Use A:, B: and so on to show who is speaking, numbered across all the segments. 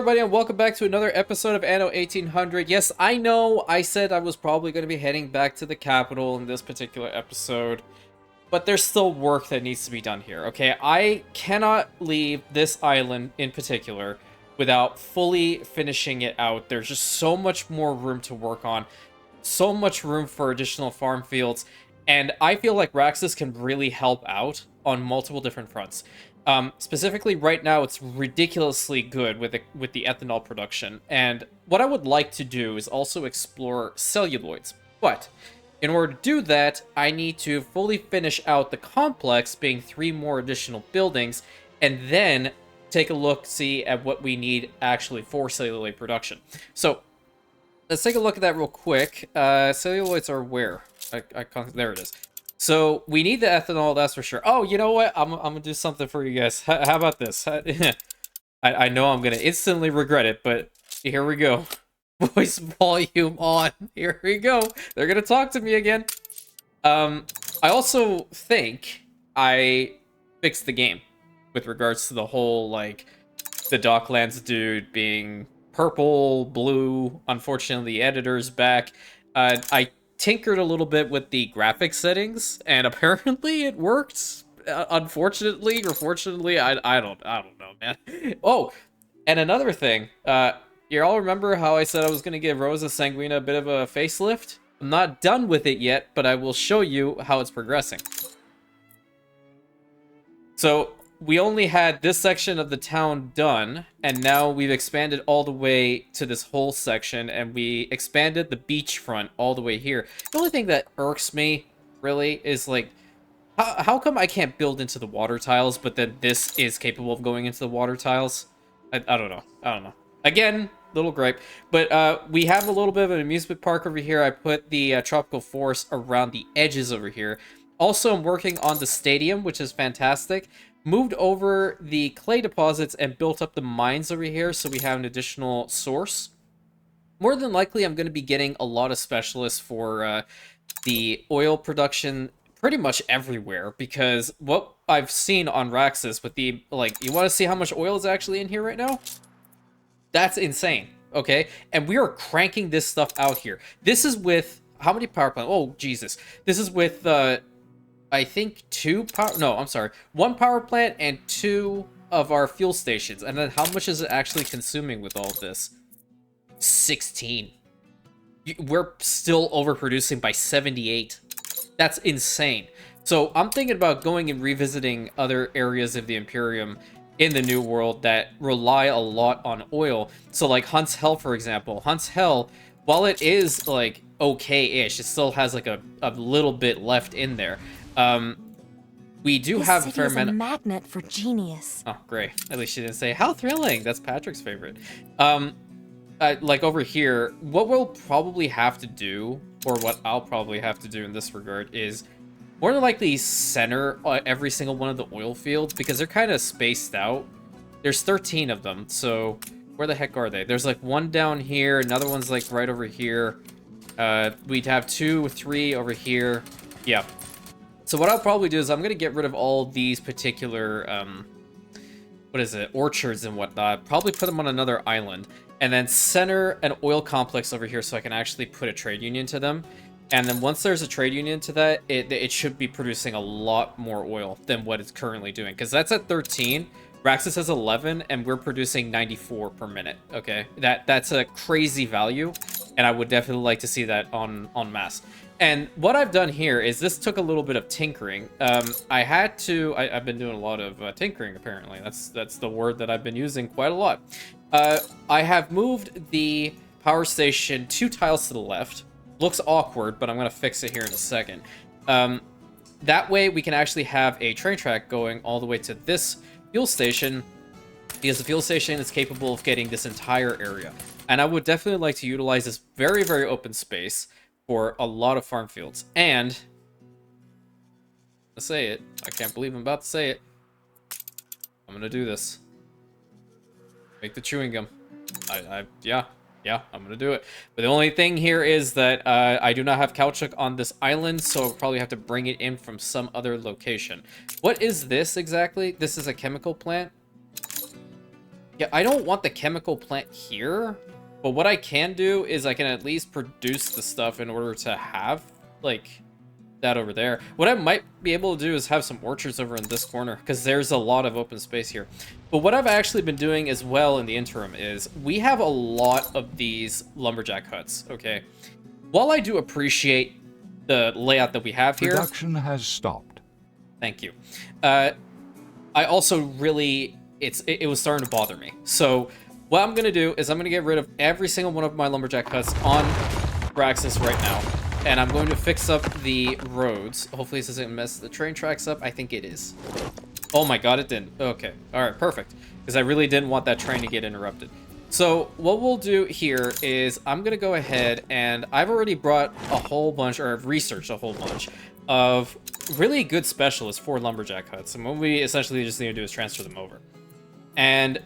A: everybody, and welcome back to another episode of Anno 1800. Yes, I know I said I was probably going to be heading back to the capital in this particular episode, but there's still work that needs to be done here, okay? I cannot leave this island in particular without fully finishing it out. There's just so much more room to work on, so much room for additional farm fields, and I feel like Raxus can really help out on multiple different fronts. Specifically, right now, it's ridiculously good with the ethanol production. And what I would like to do is also explore celluloids. But in order to do that, I need to fully finish out the complex, being 3 more additional buildings, and then take a look-see at what we need actually for celluloid production. So let's take a look at that real quick. Celluloids are where? There it is. So we need the ethanol, that's for sure. Oh, you know what? I'm gonna do something for you guys. How about this? I know I'm gonna instantly regret it, but here we go. Voice volume on. Here we go. They're gonna talk to me again. I also think I fixed the game with regards to the whole, like, the Docklands dude being purple, blue. Unfortunately, the editor's back. I tinkered a little bit with the graphics settings, and apparently it worked. Unfortunately or fortunately, I don't know, man. Oh, and another thing, you all remember how I said I was gonna give Rosa Sanguina a bit of a facelift? I'm not done with it yet, but I will show you how it's progressing. So we only had this section of the town done, and now we've expanded all the way to this whole section, and we expanded the beachfront all the way here. The only thing that irks me, really, is, like, how come I can't build into the water tiles, but then this is capable of going into the water tiles? I don't know. I don't know. Again, little gripe. But we have a little bit of an amusement park over here. I put the tropical forest around the edges over here. Also, I'm working on the stadium, which is fantastic. Moved over the clay deposits and built up the mines over here, so we have an additional source. More than likely, I'm going to be getting a lot of specialists for the oil production pretty much everywhere, because what I've seen on Raxus with the, like, you want to see how much oil is actually in here right now? That's insane, okay? And we are cranking this stuff out here. This is with, how many power plants? Oh, Jesus. This is with, I think 1 power plant and 2 of our fuel stations. And then how much is it actually consuming with all of this? 16. We're still overproducing by 78. That's insane. So I'm thinking about going and revisiting other areas of the Imperium in the New World that rely a lot on oil. So like Hunt's Hell, for example. Hunt's Hell, while it is like okay-ish, it still has like a little bit left in there. We do have a fair amount.
B: A magnet for genius.
A: Oh, great. At least she didn't say, how thrilling. That's Patrick's favorite. Like over here, what we'll probably have to do, or what I'll probably have to do in this regard, is more than likely center every single one of the oil fields, because they're kind of spaced out. There's 13 of them, so where the heck are they? There's like 1 down here, another one's like right over here. We'd have 2, 3 over here. Yeah. So what I'll probably do is I'm going to get rid of all these particular, orchards and whatnot. Probably put them on another island. And then center an oil complex over here so I can actually put a trade union to them. And then once there's a trade union to that, it should be producing a lot more oil than what it's currently doing. Because that's at 13, Raxus has 11, and we're producing 94 per minute, okay? That's a crazy value, and I would definitely like to see that en masse. And what I've done here is this took a little bit of tinkering. I've been doing a lot of tinkering, apparently. That's the word that I've been using quite a lot. I have moved the power station 2 tiles to the left. Looks awkward, but I'm going to fix it here in a second. That way, we can actually have a train track going all the way to this fuel station, because the fuel station is capable of getting this entire area. And I would definitely like to utilize this very, very open space for a lot of farm fields. And to say it, I can't believe I'm about to say it. I'm gonna do this. Make the chewing gum. Yeah, I'm gonna do it. But the only thing here is that I do not have caoutchouc on this island, so I'll probably have to bring it in from some other location. What is this exactly? This is a chemical plant. Yeah, I don't want the chemical plant here, but what I can do is I can at least produce the stuff in order to have, like, that over there. What I might be able to do is have some orchards over in this corner, because there's a lot of open space here. But what I've actually been doing as well in the interim is we have a lot of these lumberjack huts, okay? While I do appreciate the layout that we have here...
C: Production has stopped.
A: Thank you. I also really... It was starting to bother me. So what I'm going to do is I'm going to get rid of every single one of my lumberjack huts on Braxis right now. And I'm going to fix up the roads. Hopefully this doesn't mess the train tracks up. I think it is. Oh my god, it didn't. Okay. Alright, perfect. Because I really didn't want that train to get interrupted. So what we'll do here is I'm going to go ahead and I've already brought a whole bunch, or I've researched a whole bunch of really good specialists for lumberjack huts. And what we essentially just need to do is transfer them over. And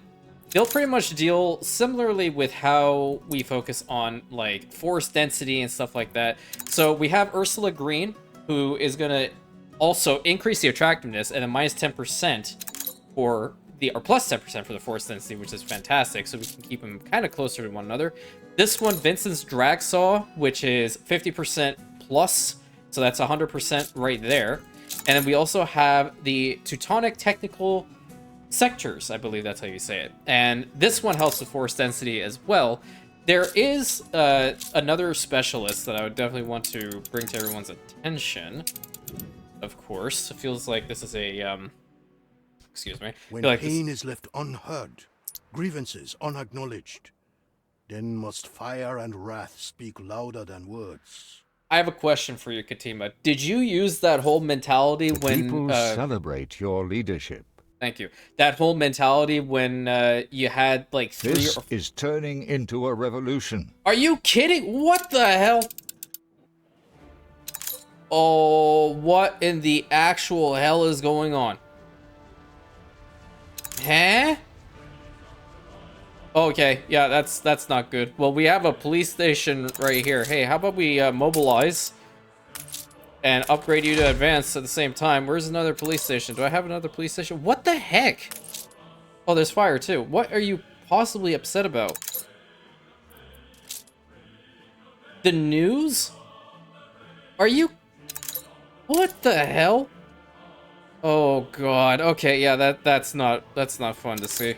A: they'll pretty much deal similarly with how we focus on like forest density and stuff like that. So we have Ursula Green, who is going to also increase the attractiveness and a minus 10% for the, or plus 10% for the forest density, which is fantastic. So we can keep them kind of closer to one another. This one, Vincent's Drag Saw, which is 50% plus. So that's 100% right there. And then we also have the Teutonic Technical Sectors, I believe that's how you say it. And this one helps with forest density as well. There is another specialist that I would definitely want to bring to everyone's attention. Of course, it feels like this is a excuse me.
D: When
A: Like
D: pain is left unheard, grievances unacknowledged, then must fire and wrath speak louder than words.
A: I have a question for you, Katima. Did you use that whole mentality when
C: People celebrate your leadership.
A: Thank you. That whole mentality when you had like three
C: This
A: or...
C: is turning into a revolution.
A: Are you kidding? What the hell? Oh, what in the actual hell is going on? Huh? Okay, yeah, that's not good. Well, we have a police station right here. Hey, how about we mobilize and upgrade you to advanced at the same time? Where's another police station? Do I have another police station? What the heck? Oh, there's fire too. What are you possibly upset about? The news? Are you... What the hell? Oh god. Okay, yeah, that's not fun to see.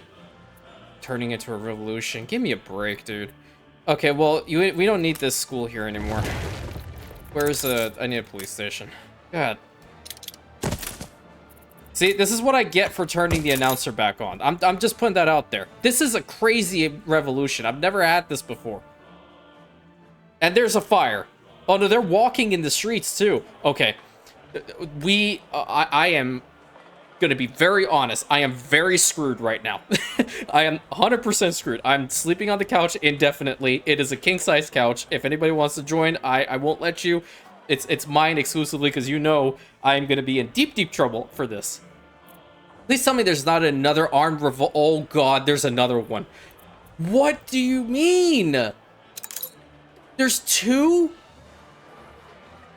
A: Turning into a revolution. Give me a break, dude. Okay, well, we don't need this school here anymore. Where's I need a police station. God. See, this is what I get for turning the announcer back on. I'm just putting that out there. This is a crazy revolution. I've never had this before. And there's a fire. Oh no, they're walking in the streets too. Okay. I am gonna be very honest. I am very screwed right now. I am 100% screwed. I'm sleeping on the couch indefinitely. It is a king-size couch. If anybody wants to join, I won't let you. It's mine exclusively because you know I'm gonna be in deep trouble for this. Please tell me there's not another armed revolt. Oh god, there's another one. What do you mean? There's two?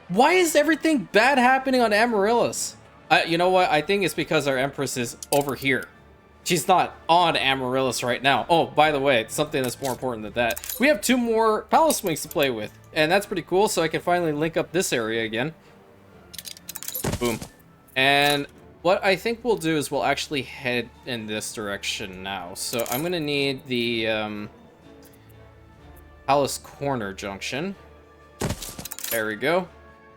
A: Why is everything bad happening on Amaryllis? You know what? I think it's because our Empress is over here. She's not on Amaryllis right now. Oh, by the way, something that's more important than that. We have 2 more Palace Wings to play with. And that's pretty cool, so I can finally link up this area again. Boom. And what I think we'll do is we'll actually head in this direction now. So I'm going to need the Palace Corner Junction. There we go.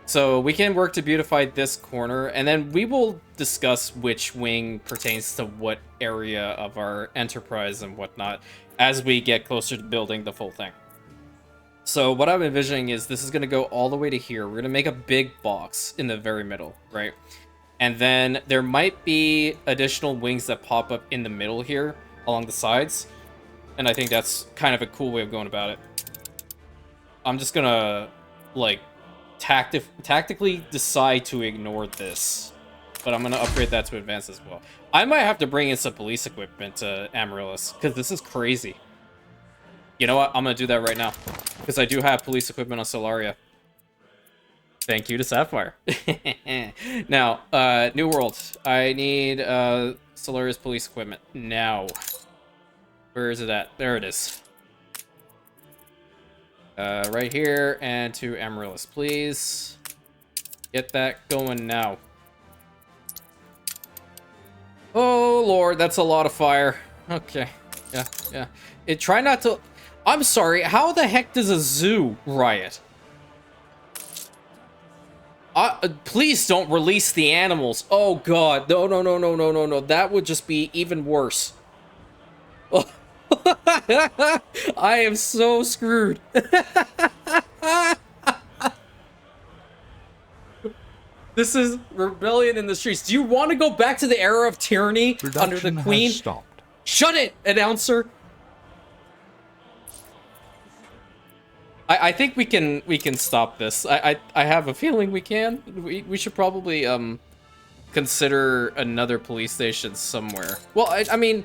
A: So we can work to beautify this corner, and then we will discuss which wing pertains to what area of our enterprise and whatnot as we get closer to building the full thing. So what I'm envisioning is this is going to go all the way to here. We're going to make a big box in the very middle, right? And then there might be additional wings that pop up in the middle here along the sides. And I think that's kind of a cool way of going about it. I'm just going to, like, tactically decide to ignore this, but I'm gonna upgrade that to advanced as well. I might have to bring in some police equipment to Amaryllis because this is crazy. You know what? I'm gonna do that right now because I do have police equipment on Solaria. Thank you to Sapphire. Now, New World. I need Solaria's police equipment now. Where is it at? There it is. Right here, and to Amaryllis, please. Get that going now. Oh, Lord, that's a lot of fire. Okay, yeah. Try not to... I'm sorry, how the heck does a zoo riot? Please don't release the animals. Oh, God. No. That would just be even worse. I am so screwed. This is rebellion in the streets. Do you want to go back to the era of tyranny under the
C: Production
A: queen?
C: has stopped.
A: Shut it, announcer. I think we can stop this. I have a feeling we can. We should probably consider another police station somewhere. Well, I mean,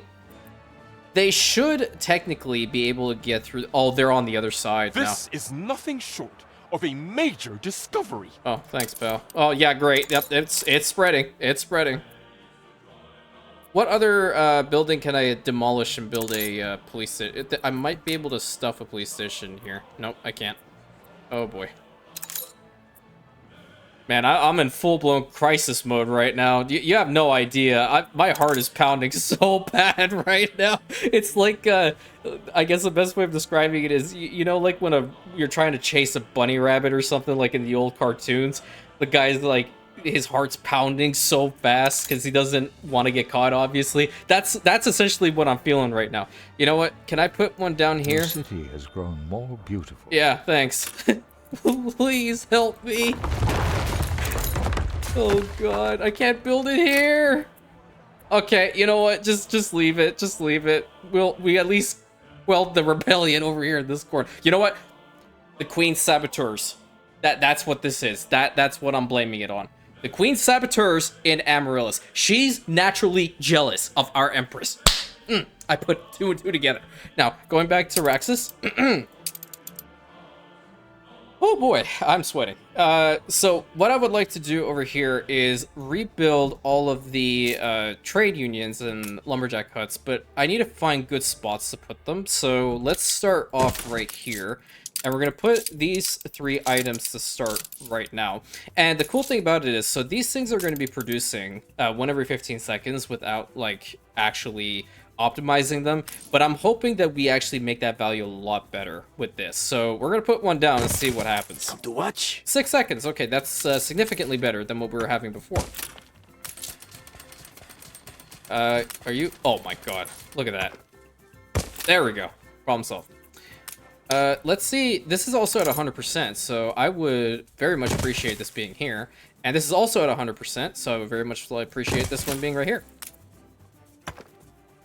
A: they should technically be able to get through. Oh, they're on the other side now.
E: This is nothing short of a major discovery.
A: Oh, thanks, pal. Oh, yeah, great. Yep, it's spreading. It's spreading. What other building can I demolish and build a police station? I might be able to stuff a police station here. Nope, I can't. Oh, boy. Man, I'm in full-blown crisis mode right now. You have no idea. My heart is pounding so bad right now. It's like, I guess the best way of describing it is, you know, like when you're trying to chase a bunny rabbit or something, like in the old cartoons. The guy's like, his heart's pounding so fast because he doesn't want to get caught, obviously. That's essentially what I'm feeling right now. You know what? Can I put one down here?
C: The city has grown more beautiful.
A: Yeah, thanks. Please help me. Oh god, I can't build it here. Okay, you know what? Just leave it. Just leave it. We at least quelled the rebellion over here in this corner. You know what? The Queen's saboteurs. That's what this is. That's what I'm blaming it on. The Queen's saboteurs in Amaryllis. She's naturally jealous of our Empress. I put two and two together. Now, going back to Raxus. Oh boy, I'm sweating. So what I would like to do over here is rebuild all of the trade unions and lumberjack huts, but I need to find good spots to put them. So let's start off right here. And we're going to put these 3 items to start right now. And the cool thing about it is, so these things are going to be producing 1 every 15 seconds without, like, actually optimizing them. But I'm hoping that we actually make that value a lot better with this. So we're going to put one down and see what happens.
D: Come to watch.
A: 6 seconds. Okay, that's significantly better than what we were having before. Are you... Oh my god. Look at that. There we go. Problem solved. Let's see. This is also at 100%, so I would very much appreciate this being here. And this is also at 100%, so I would very much appreciate this one being right here.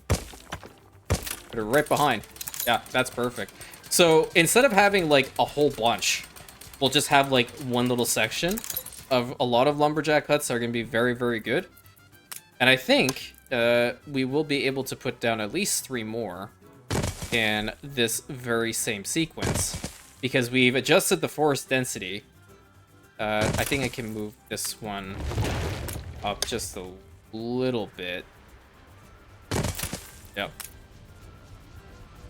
A: Put it right behind. Yeah, that's perfect. So instead of having like a whole bunch, we'll just have like one little section of a lot of lumberjack huts that are going to be very, very good. And I think we will be able to put down at least 3 more in this very same sequence, because we've adjusted the forest density. I think I can move this one up just a little bit. Yep.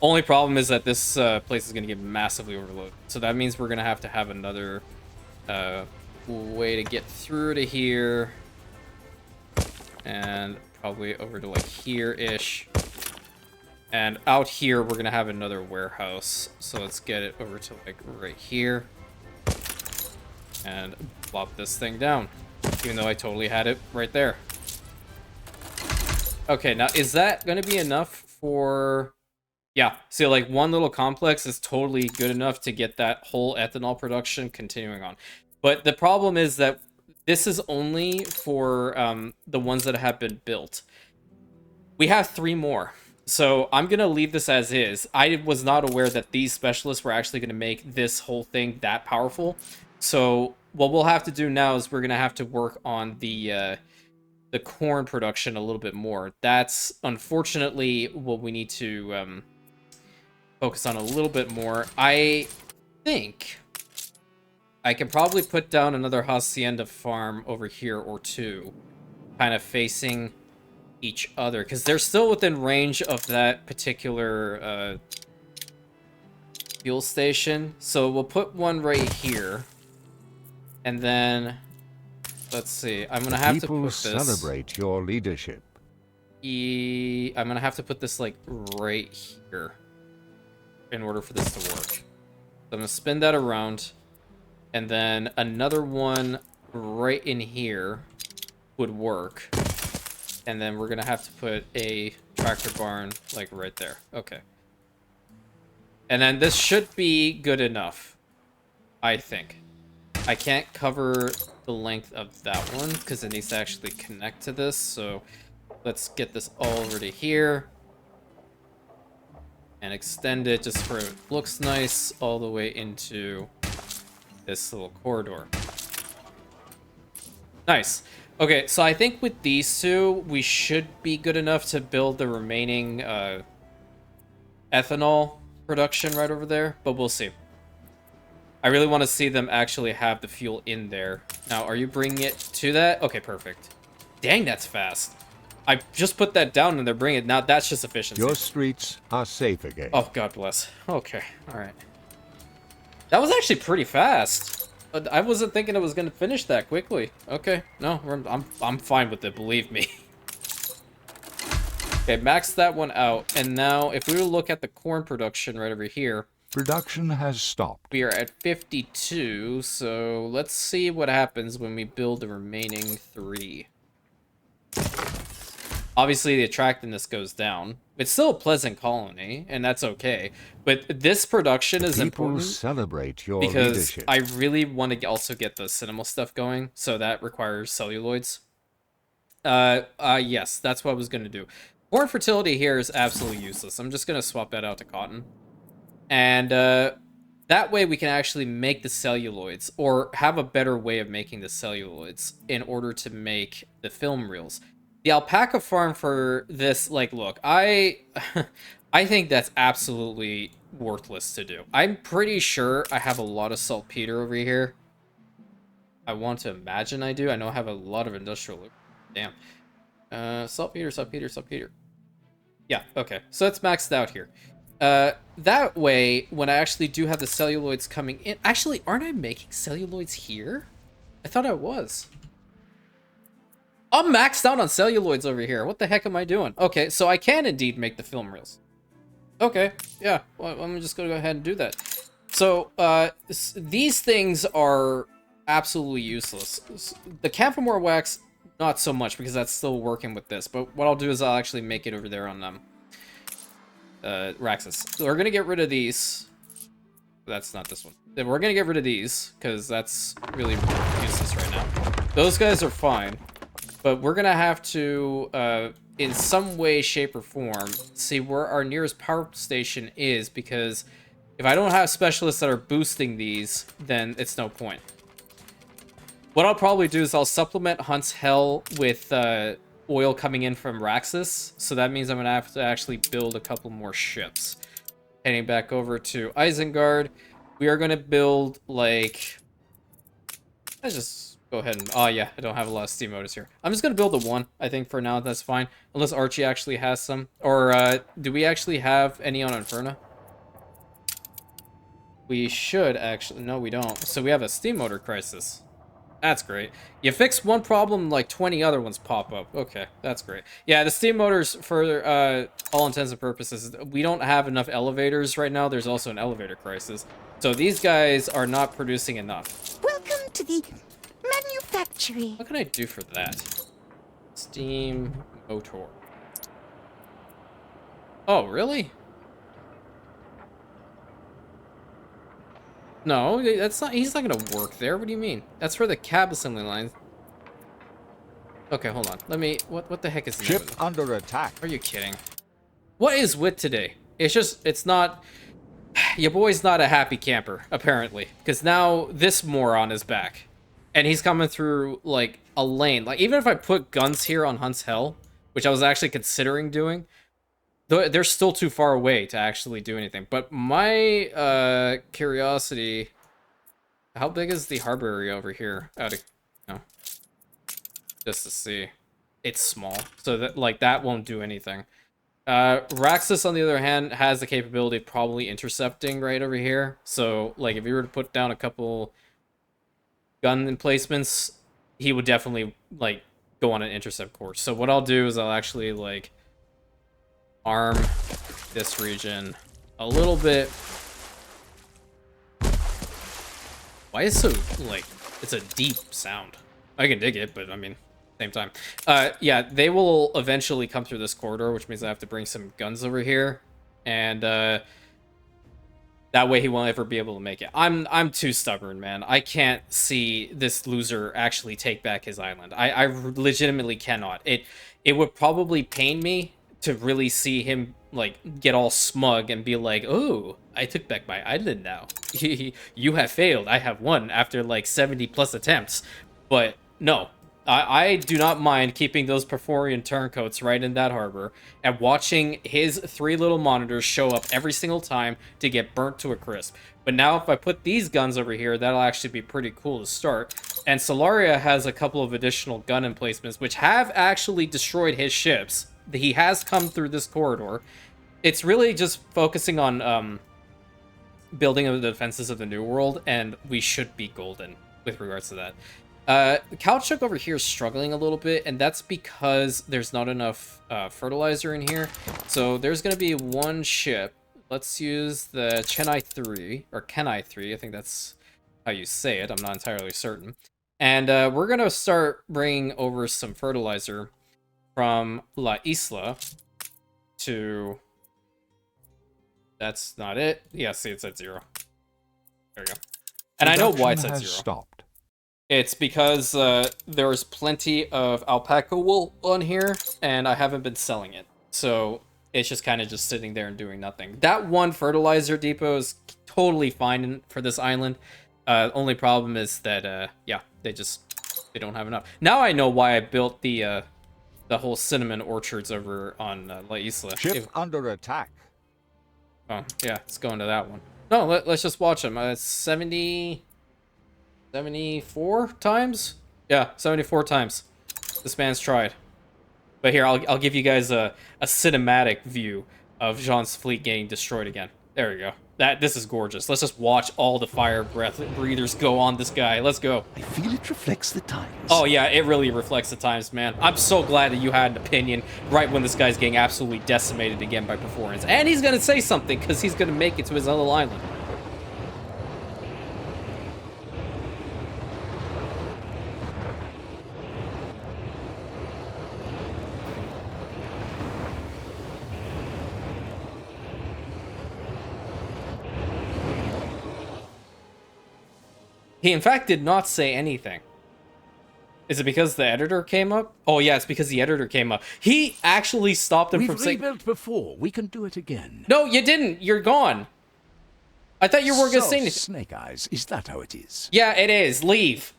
A: Only problem is that this place is going to get massively overloaded, so that means we're going to have another way to get through to here, and probably over to like here-ish. And out here, we're going to have another warehouse. So let's get it over to, like, right here. And plop this thing down. Even though I totally had it right there. Okay, now, is that going to be enough for... Yeah, see, like, one little complex is totally good enough to get that whole ethanol production continuing on. But the problem is that this is only for the ones that have been built. We have 3 more. So I'm going to leave this as is. I was not aware that these specialists were actually going to make this whole thing that powerful. So what we'll have to do now is we're going to have to work on the corn production a little bit more. That's unfortunately what we need to focus on a little bit more. I think I can probably put down another hacienda farm over here or 2, kind of facing each other, because they're still within range of that particular fuel station. So we'll put one right here, and then let's see. I'm gonna have to
C: People
A: put this.
C: celebrate your leadership.
A: I'm gonna have to put this like right here in order for this to work. So I'm gonna spin that around, and then another one right in here would work. And then we're gonna have to put a tractor barn like right there. Okay. And then this should be good enough, I think. I can't cover the length of that one because it needs to actually connect to this. So let's get this all over to here and extend it just for it looks nice all the way into this little corridor. Nice. Okay, so I think with these two, we should be good enough to build the remaining ethanol production right over there, but we'll see. I really want to see them actually have the fuel in there. Now, are you bringing it to that? Okay, perfect. Dang, that's fast. I just put that down and they're bringing it. Now, that's just efficiency.
C: Your streets are safe again.
A: Oh, God bless. Okay, all right. That was actually pretty fast. I wasn't thinking it was going to finish that quickly. Okay, no, I'm fine with it, believe me. Okay, max that one out. And now, if we were to look at the corn production right over here,
C: Production has stopped.
A: we are at 52, so let's see what happens when we build the remaining 3. Obviously, the attractiveness goes down. It's still a pleasant colony, and that's okay. But this production is
C: People
A: important
C: celebrate your
A: because
C: leadership.
A: I really want to also get the cinema stuff going, so that requires celluloids. Yes, that's what I was going to do. Corn fertility here is absolutely useless. I'm just going to swap that out to cotton. And that way we can actually make the celluloids, or have a better way of making the celluloids in order to make the film reels. The alpaca farm for this, like, look, I think that's absolutely worthless to do. I'm pretty sure I have a lot of saltpeter over here. I want to imagine I do. I know I have a lot of industrial. Damn. Saltpeter. Yeah, okay. So it's maxed out here. That way, when I actually do have the celluloids coming in... Actually, aren't I making celluloids here? I thought I was. I'm maxed out on celluloids over here. What the heck am I doing? Okay, so I can indeed make the film reels. Okay, yeah. Well, I'm just going to go ahead and do that. So, these things are absolutely useless. The camphor wax, not so much, because that's still working with this. But what I'll do is I'll actually make it over there on Raxus. So we're going to get rid of these. That's not this one. Then we're going to get rid of these, because that's really useless right now. Those guys are fine. But we're going to have to, in some way, shape, or form, see where our nearest power station is, because if I don't have specialists that are boosting these, then it's no point. What I'll probably do is I'll supplement Hunt's Hell with oil coming in from Raxus, so that means I'm going to have to actually build a couple more ships. Heading back over to Isengard, we are going to build, like... Let's just... go ahead and... Oh, yeah, I don't have a lot of steam motors here. I'm just going to build the one, I think, for now. That's fine. Unless Archie actually has some. Or, do we actually have any on Inferno? We should, actually. No, we don't. So we have a steam motor crisis. That's great. You fix one problem, like 20 other ones pop up. Okay, that's great. Yeah, the steam motors, for all intents and purposes, we don't have enough elevators right now. There's also an elevator crisis. So these guys are not producing enough.
B: Welcome to the manufactory.
A: What can I do for that? Steam motor. Oh, really? No, that's not. He's not gonna work there. What do you mean? That's for the cab assembly line. Okay, hold on. Let me. What the heck is the name of
C: Ship
A: it?
C: under attack.
A: Are you kidding? What is with today? It's just. It's not. Your boy's not a happy camper, apparently, because now this moron is back, and he's coming through like a lane. Like, even if I put guns here on Hunt's Hell, which I was actually considering doing, they're still too far away to actually do anything. But my curiosity, how big is the harbor area over here? Out of, just to see. it's small, so that like that won't do anything. Raxus, on the other hand, has the capability of probably intercepting right over here. So, like, if you were to put down a couple gun emplacements, he would definitely, like, go on an intercept course. So what I'll do is I'll actually, like, arm this region a little bit. Why is it so, like, it's a deep sound? I can dig it, but, I mean... same time. Yeah, they will eventually come through this corridor, which means I have to bring some guns over here, and that way he won't ever be able to make it. I'm too stubborn, man. I can't see this loser actually take back his island. I legitimately cannot. It would probably pain me to really see him like get all smug and be like, "Oh, I took back my island now. You have failed. I have won after like 70 plus attempts." But no. I do not mind keeping those Perforian turncoats right in that harbor and watching his 3 little monitors show up every single time to get burnt to a crisp. But now if I put these guns over here, that'll actually be pretty cool to start. And Solaria has a couple of additional gun emplacements which have actually destroyed his ships. He has come through this corridor. It's really just focusing on building the defenses of the New World, and we should be golden with regards to that. Calchuk over here is struggling a little bit, and that's because there's not enough fertilizer in here. So there's going to be one ship. Let's use the Chennai 3, or Kenai 3, I think that's how you say it, I'm not entirely certain. And we're going to start bringing over some fertilizer from La Isla to... That's not it. Yeah, see, it's at 0. There we go. And I know why it's at 0.
C: Stopped.
A: It's because there's plenty of alpaca wool on here, and I haven't been selling it. So it's just kind of just sitting there and doing nothing. That one fertilizer depot is totally fine for this island. Only problem is that, yeah, they don't have enough. Now I know why I built the whole cinnamon orchards over on La Isla.
C: Ship under attack.
A: Oh, yeah, it's going to that one. No, let's just watch them. 74 times? Yeah, 74 times. This man's tried. But here, I'll give you guys a cinematic view of Jean's fleet getting destroyed again. There we go. This is gorgeous. Let's just watch all the fire breathers go on this guy. Let's go.
F: I feel it reflects the times.
A: Oh yeah, it really reflects the times, man. I'm so glad that you had an opinion right when this guy's getting absolutely decimated again by performance. And he's gonna say something, because he's gonna make it to his other island. He, in fact, did not say anything. Is it because the editor came up? Oh, yeah, it's because the editor came up. He actually stopped him from saying...
F: We've rebuilt before. We can do it again.
A: No, you didn't. You're gone. I thought you were going to say anything.
F: Snake Eyes, is that how it is?
A: Yeah, it is. Leave.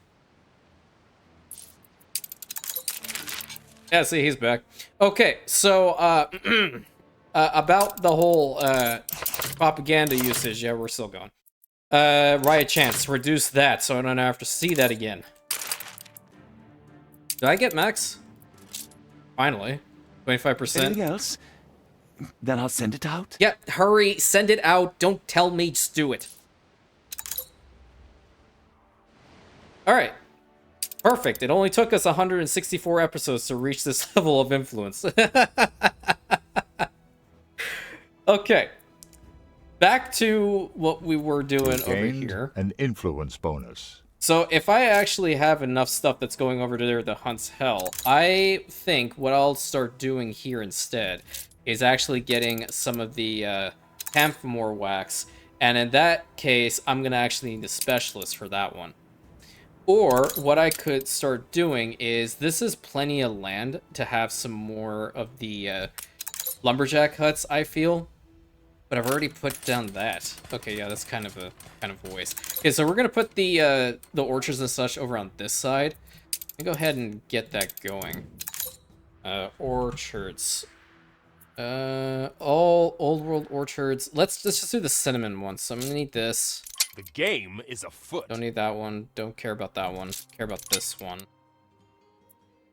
A: Yeah, see, he's back. Okay, so, about the whole, propaganda usage, yeah, we're still going. Riot chance, reduce that so I don't have to see that again. Did I get max? Finally. 25%.
F: Anything else? Then I'll send it out.
A: Yeah, hurry, send it out. Don't tell me, just do it. Alright. Perfect. It only took us 164 episodes to reach this level of influence. Okay. Back to what we were doing over here.
C: An influence bonus.
A: So if I actually have enough stuff that's going over to there that hunts hell, I think what I'll start doing here instead is actually getting some of the Pamphimore wax. And in that case, I'm going to actually need a specialist for that one. Or what I could start doing is, this is plenty of land to have some more of the lumberjack huts, I feel. But I've already put down that. Okay, yeah, that's kind of a waste. Okay, so we're gonna put the orchards and such over on this side. Let me go ahead and get that going. Orchards. All old world orchards. Let's just do the cinnamon one. So I'm gonna need this.
E: The game is afoot.
A: Don't need that one. Don't care about that one. Care about this one.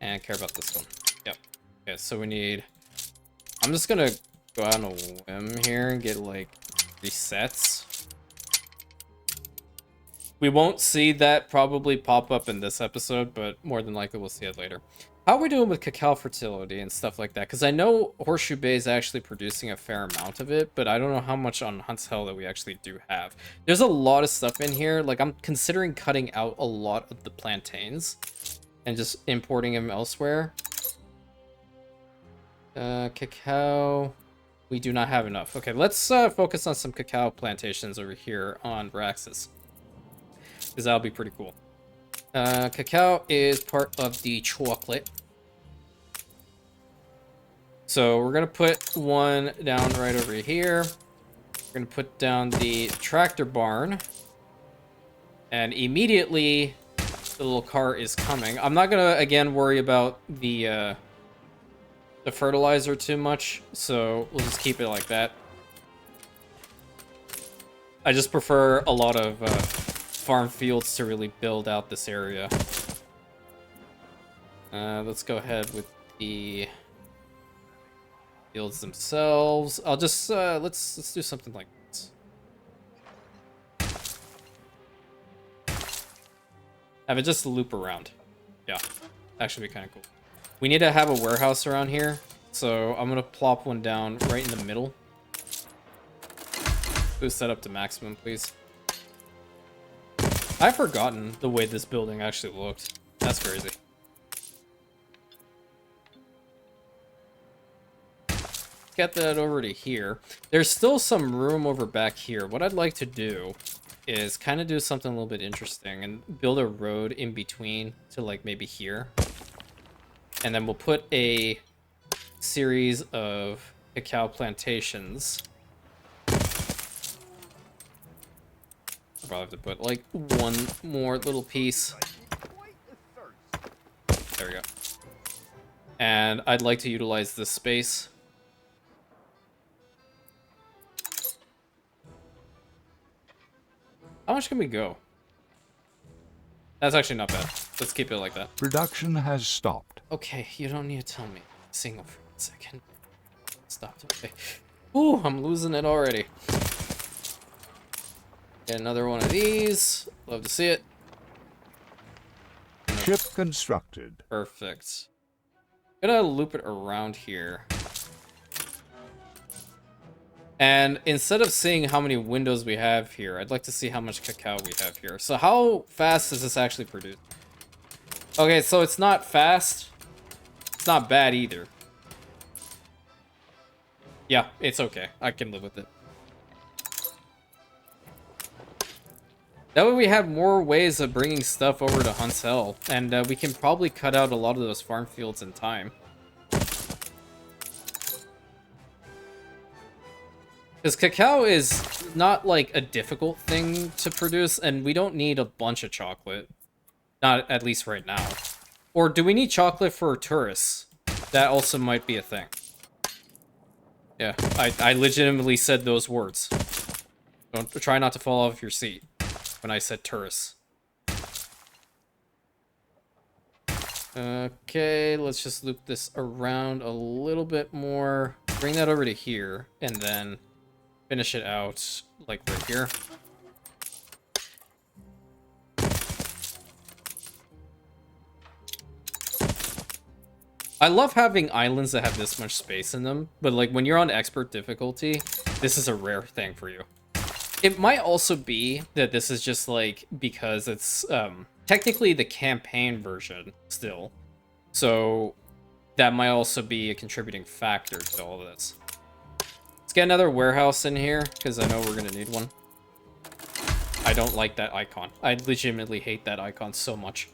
A: And care about this one. Okay, so we need... I'm just gonna go out on a whim here and get, like, resets. We won't see that probably pop up in this episode, but more than likely we'll see it later. How are we doing with cacao fertility and stuff like that? Because I know Horseshoe Bay is actually producing a fair amount of it, but I don't know how much on Hunt's Hell that we actually do have. There's a lot of stuff in here. Like, I'm considering cutting out a lot of the plantains and just importing them elsewhere. Cacao... We do not have enough. Okay, let's focus on some cacao plantations over here on Braxis, because that'll be pretty cool. Cacao is part of the chocolate. So we're going to put one down right over here. We're going to put down the tractor barn. And immediately, the little car is coming. I'm not going to, again, worry about the fertilizer too much. So we'll just keep it like that. I just prefer a lot of farm fields to really build out this area. Let's go ahead with the fields themselves. I'll just let's do something like this. Have it just loop around. Yeah, actually be kind of cool. We need to have a warehouse around here, so I'm gonna plop one down right in the middle. Boost that up to maximum, please. I've forgotten the way this building actually looked. That's crazy. Get that over to here. There's still some room over back here. What I'd like to do is kind of do something a little bit interesting and build a road in between to, like, maybe here. And then we'll put a series of cacao plantations. I'll probably have to put, like, one more little piece. There we go. And I'd like to utilize this space. How much can we go? That's actually not bad. Let's keep it like that.
C: Production has stopped.
A: Okay, you don't need to tell me. Single for a second. Stop. Okay. Ooh, I'm losing it already. Get another one of these. Love to see it.
C: Ship constructed.
A: Perfect. Gonna loop it around here. And instead of seeing how many windows we have here, I'd like to see how much cacao we have here. So how fast does this actually produce? Okay, so it's not fast. It's not bad either. Yeah, it's okay. I can live with it. That way we have more ways of bringing stuff over to Hunt's Hell. And we can probably cut out a lot of those farm fields in time. Because cacao is not, like, a difficult thing to produce, and we don't need a bunch of chocolate. Not at least right now. Or do we need chocolate for tourists? That also might be a thing. Yeah, I legitimately said those words. Don't try not to fall off your seat when I said tourists. Okay, let's just loop this around a little bit more. Bring that over to here, and then finish it out, like, right here. I love having islands that have this much space in them, but, like, when you're on expert difficulty, this is a rare thing for you. It might also be that this is just, like, because it's, technically the campaign version still. So that might also be a contributing factor to all of this. Let's get another warehouse in here, because I know we're going to need one. I don't like that icon. I legitimately hate that icon so much.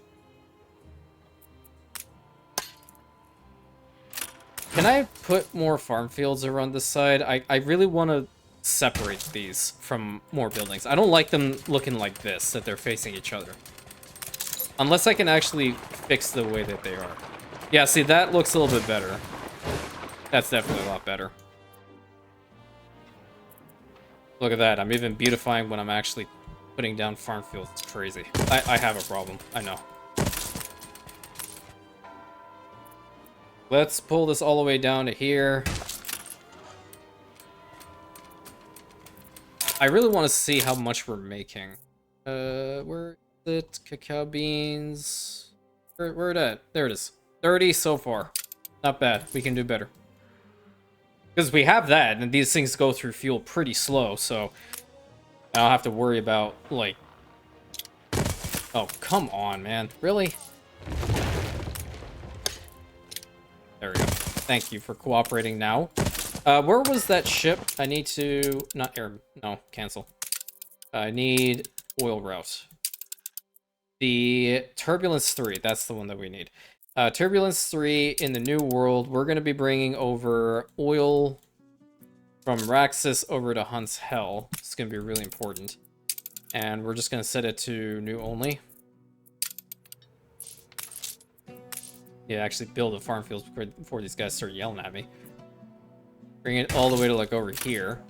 A: Can I put more farm fields around this side? I really want to separate these from more buildings. I don't like them looking like this, that they're facing each other. Unless I can actually fix the way that they are. Yeah, see, that looks a little bit better. That's definitely a lot better. Look at that. I'm even beautifying when I'm actually putting down farm fields. It's crazy. I have a problem. I know. Let's pull this all the way down to here. I really want to see how much we're making. Where is it? Cacao beans. Where it at? There it is. 30 so far. Not bad. We can do better. Because we have that, and these things go through fuel pretty slow, so I don't have to worry about, like... Oh, come on, man. Really? There we go. Thank you for cooperating now. Where was that ship? I need to... Not air... No, cancel. I need oil route. The Turbulence 3, that's the one that we need. Turbulence 3 in the New World, we're going to be bringing over oil from Raxus over to Hunt's Hell. It's going to be really important. And we're just going to set it to new only. Yeah, actually build a farm field before these guys start yelling at me. Bring it all the way to, like, over here.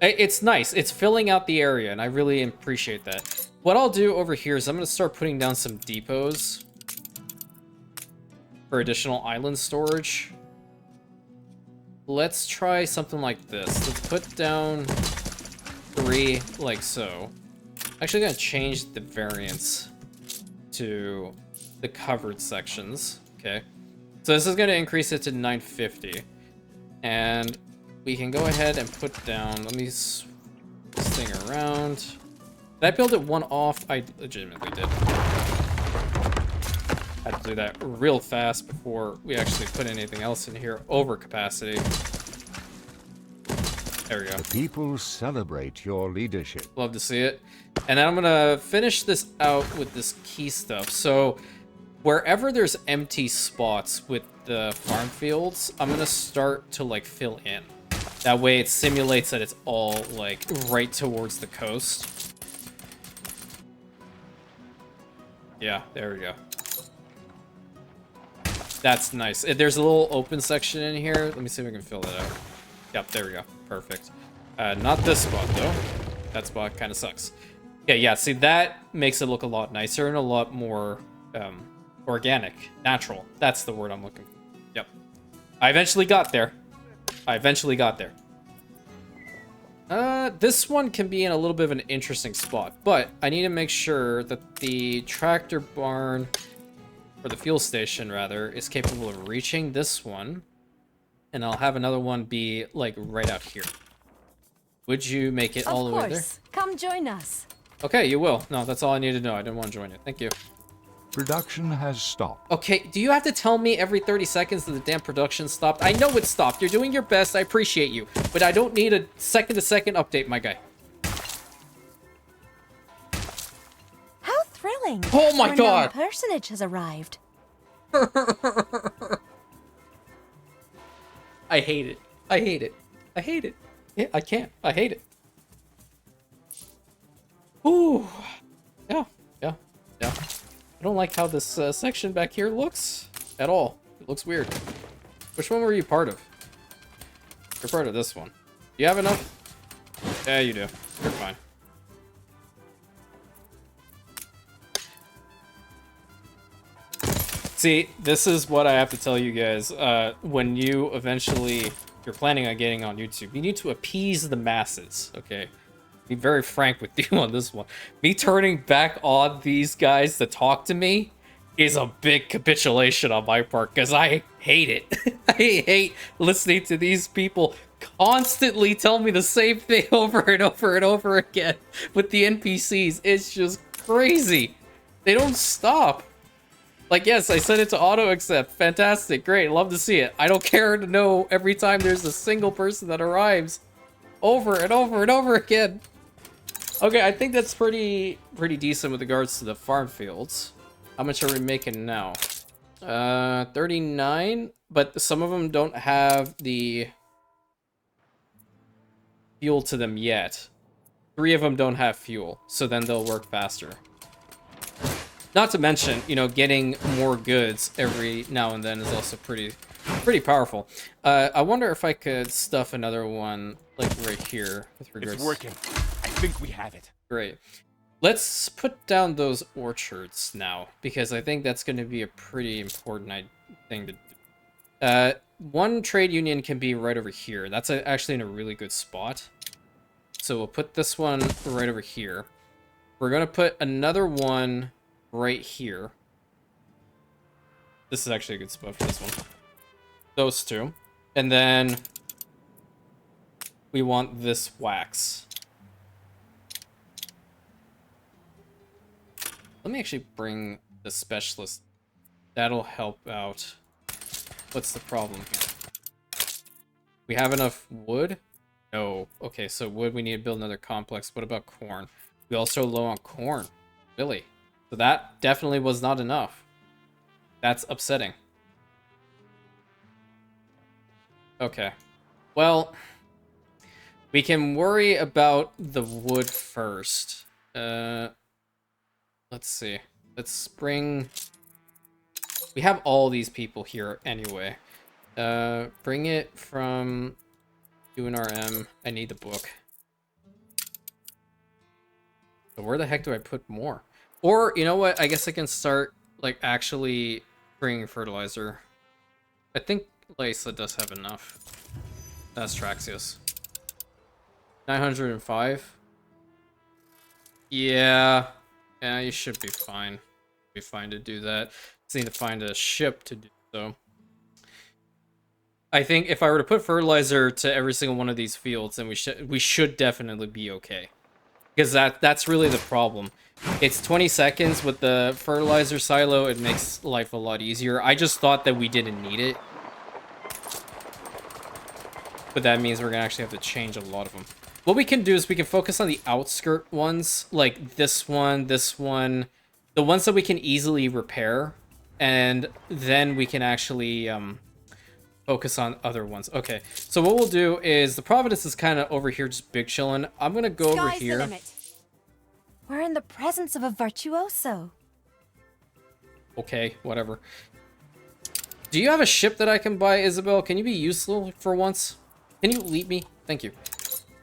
A: It's nice. It's filling out the area, and I really appreciate that. What I'll do over here is I'm going to start putting down some depots for additional island storage. Let's try something like this. Let's put down 3 like so. Actually, I'm going to change the variance to the covered sections. Okay. So this is going to increase it to 950. And we can go ahead and put down... Let me switch this thing around. Did I build it one off? I legitimately did. Had to do that real fast before we actually put anything else in here over capacity. There we go.
C: The people celebrate your leadership.
A: Love to see it. And then I'm gonna finish this out with this key stuff. So wherever there's empty spots with the farm fields, I'm gonna start to like fill in. That way it simulates that it's all like right towards the coast. Yeah, there we go. That's nice. There's a little open section in here. Let me see if I can fill that out. Yep, there we go. Perfect. Not this spot, though. That spot kind of sucks. Okay, yeah, see, that makes it look a lot nicer and a lot more organic. Natural. That's the word I'm looking for. Yep. I eventually got there. This one can be in a little bit of an interesting spot, but I need to make sure that the tractor barn, or the fuel station, rather, is capable of reaching this one. And I'll have another one be, like, right out here. Would you make it all the way there?
G: Of course. Come join us.
A: Okay, you will. No, that's all I need to know. I didn't want to join you. Thank you.
C: Production has stopped.
A: Okay, do you have to tell me every 30 seconds that the damn production stopped? I know it stopped. You're doing your best. I appreciate you. But I don't need a second-to-second update, my guy.
G: How thrilling.
A: Oh my
G: Our
A: God.
G: known personage has arrived.
A: I hate it. I hate it. I hate it. Yeah, I can't. I hate it. Ooh. Yeah. Yeah. Yeah. I don't like how this section back here looks at all. It looks weird. Which one were you part of? You're part of this one. Do you have enough? Yeah, you do. You're fine. See, this is what I have to tell you guys. When you eventually, you're planning on getting on YouTube, you need to appease the masses, okay? Be very frank with you on this one. Me turning back on these guys to talk to me is a big capitulation on my part, because I hate it. I hate listening to these people constantly tell me the same thing over and over and over again with the NPCs. It's just crazy. They don't stop. Like, yes, I sent it to auto-accept. Fantastic, great, love to see it. I don't care to know every time there's a single person that arrives over and over and over again. Okay, I think that's pretty decent with regards to the farm fields. How much are we making now? 39, but some of them don't have the fuel to them yet. 3 of them don't have fuel, so then they'll work faster. Not to mention, you know, getting more goods every now and then is also pretty powerful. I wonder if I could stuff another one, like, right here with regards...
E: It's working. I think we have it.
A: Great. Let's put down those orchards now, because I think that's going to be a pretty important thing to do. One trade union can be right over here. That's actually in a really good spot. So we'll put this one right over here. We're going to put another one right here. This is actually a good spot for this one. Those two. And then we want this wax. Let me actually bring the specialist. That'll help out. What's the problem here? We have enough wood? No. Okay, so wood, we need to build another complex. What about corn? We also low on corn. Really? So that definitely was not enough. That's upsetting. Okay. Well, we can worry about the wood first. Let's see. Let's bring... We have all these people here anyway. Bring it from UNRM. I need the book. So where the heck do I put more? Or, you know what? I guess I can start, like, actually bringing fertilizer. I think Lysa does have enough. That's Traxius. 905. Yeah. Yeah, you should be fine. Be fine to do that. Just need to find a ship to do so. I think if I were to put fertilizer to every single one of these fields, then we should definitely be okay. Because that's really the problem. It's 20 seconds with the fertilizer silo. It makes life a lot easier. I just thought that we didn't need it. But that means we're going to actually have to change a lot of them. What we can do is we can focus on the outskirt ones. Like this one, the ones that we can easily repair. And then we can actually focus on other ones. Okay, so what we'll do is the Providence is kind of over here just big chilling. I'm going to go over
G: Sky's the
A: here.
G: limit. We're in the presence of a virtuoso.
A: Okay, whatever. Do you have a ship that I can buy, Isabel? Can you be useful for once? Can you lead me? Thank you.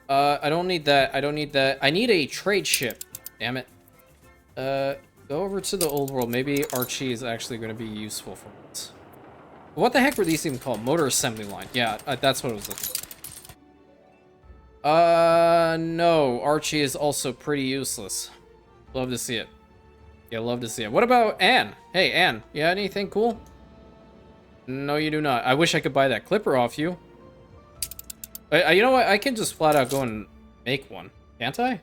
A: I don't need that. I don't need that. I need a trade ship. Damn it. Go over to the old world. Maybe Archie is actually going to be useful for once. What the heck were these even called? Motor assembly line. Yeah, that's what it was. No. Archie is also pretty useless. Love to see it. Yeah, love to see it. What about Anne? Hey, Anne. Yeah, anything cool? No, you do not. I wish I could buy that clipper off you. You know what? I can just flat out go and make one. Can't I?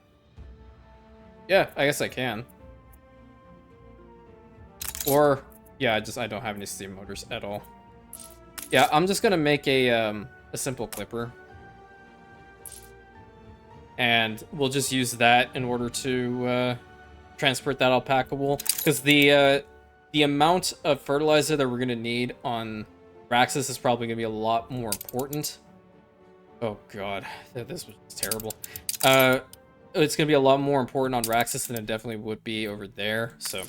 A: Yeah, I guess I can. Or, yeah, I don't have any steam motors at all. Yeah, I'm just gonna make a simple clipper. And we'll just use that in order to transport that alpaca wool. Because the amount of fertilizer that we're gonna need on Raxus is probably gonna be a lot more important. Oh god, this was terrible. It's gonna be a lot more important on Raxus than it definitely would be over there. So